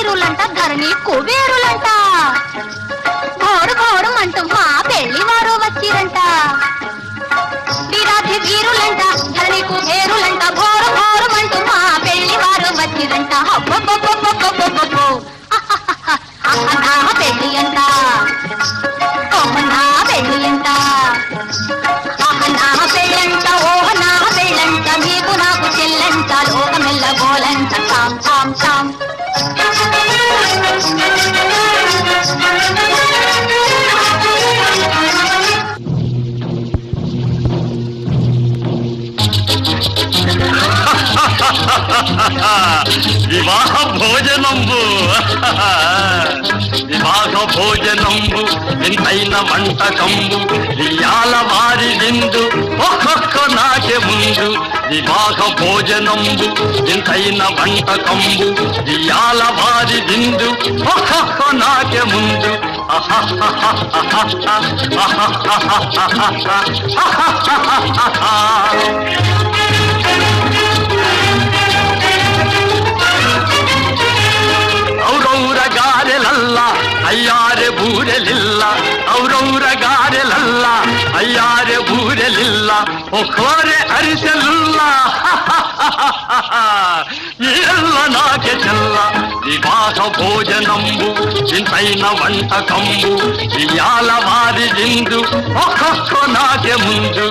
వీరులంట ధరణి కుబేరులంట ఘోరు ఘోరమంటూ మా పెళ్లి వారు వచ్చిరంట వీరాధి వీరులంట ధరణి కుబేరులంట ఘోరు ఘోరమంటూ మా పెళ్లి వారు వచ్చిరంట అబ్బబ్బబ్బబ్బబ్బబ్బబ్బో నా పెళ్లి అంట నా పెళ్లి అంట నా పెళ్ళంట ఓహ నా పెళ్ళంట మీకు నాకు చెల్లంట లోకమెల్ల గోలంట టామ్ టామ్ టామ్ వివాహ భోజనంబు వివాహ భోజనంబు వింతైన వంటకంబు ఇయాల వారి విందు ఒక్కొక్క నాకే ముందు వివాహ భోజనంబు వింతైన వంటకంబు ఇయాల వారి విందు ఒక్కొక్క నాకే ముందు ఔరౌర గారెలల్ల అయ్యారె బూరెలిల్ల ఔరౌర గారెలల్ల అయ్యారె బూరెలిల్ల ఒక్కోరె అరిసెలుల్ల ఎల్ల నాకె చెల్ల వివాహ భోజనంబు ఇంతైన వంటకంబు ఇయాల వారి విందు ఒక్కొక్క నాకె ముందు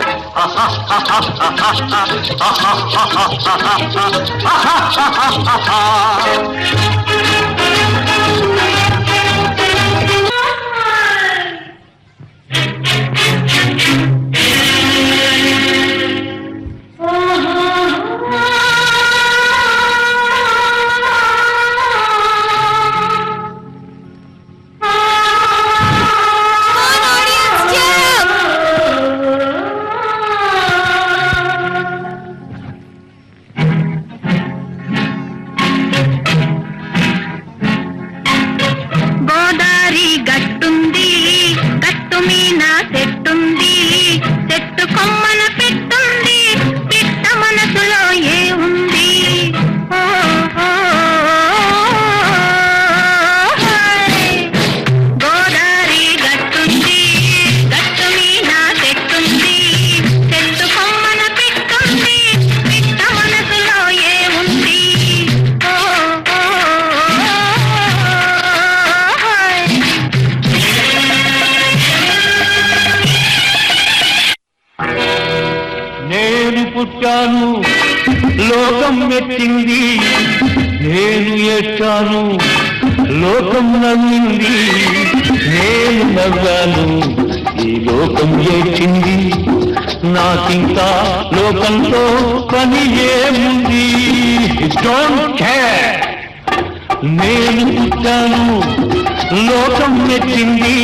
పుట్టాను లోకం మెచ్చింది నేను ఏడ్చాను లోకం నవ్వింది నేను నవ్వాను ఈ లోకం ఏడ్చింది నాకింకా లోకంతో పని ఏముంది డోంట్ కేర్ నేను పుట్టాను లోకం మెచ్చింది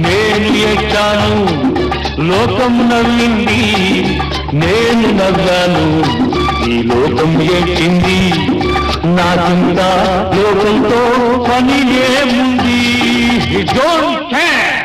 నేను ఏడ్చాను లోకం నవ్వింది నేను నవ్వాను ఈ లోకం ఏడ్చింది నాకింకా లోకంతో పని ఏముంది డోంట్ కేర్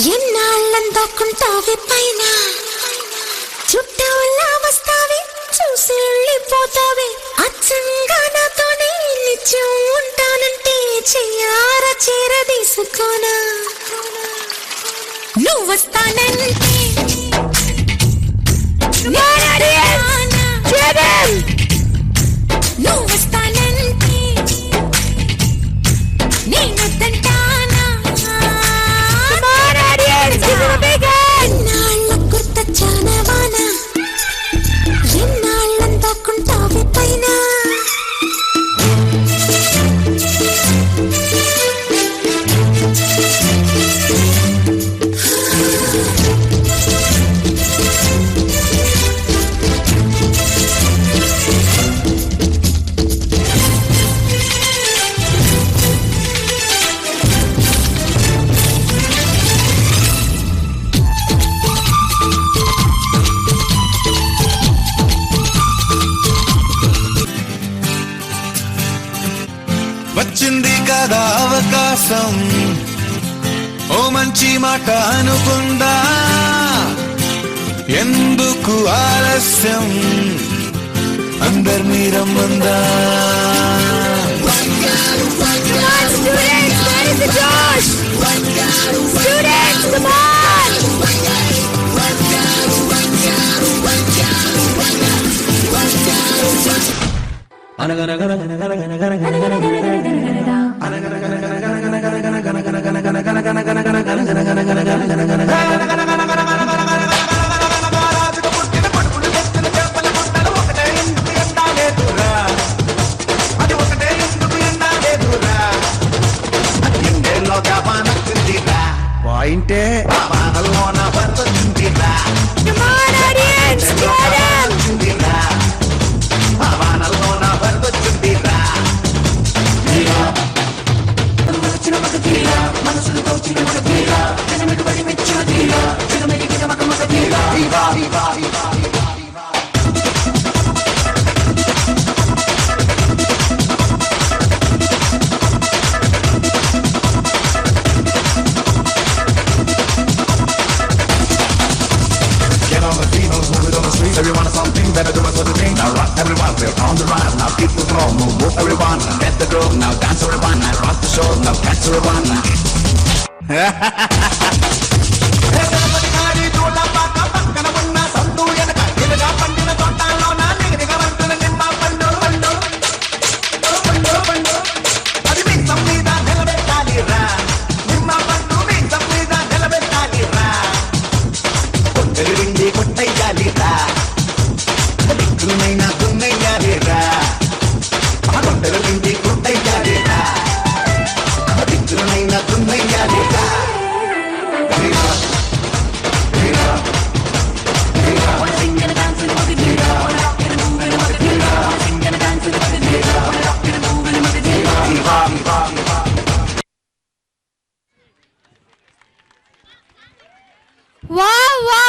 ఎన్నాళ్ళందాకుంటావే పైన చుట్టూలా వస్తావే చూసి వెళ్ళిపోతావే అచ్చంగా నాతోనే నిత్యం ఉంటానంటే చెయ్యార చేరదీసుకోనా నువ్వు వస్తానంటే నువ్వు వస్తానంటే నేనొద్దంటానా ఎన్నాళ్ళ గుర్తొచ్చానా వాన ఎన్నాళ్ళందాకుంటావే పైన వచ్చింది కదా అవకాశం ఓ మంచి మాట అనుకుందా ఎందుకు ఆలస్యం అందరినీ రమ్మందా పాయింటే Everyone is something better do us thing. Now rock everyone, we're on the run. Now people throw, move everyone. Get the groove, now dance everyone. Now rock the show, now catch everyone. Wow wow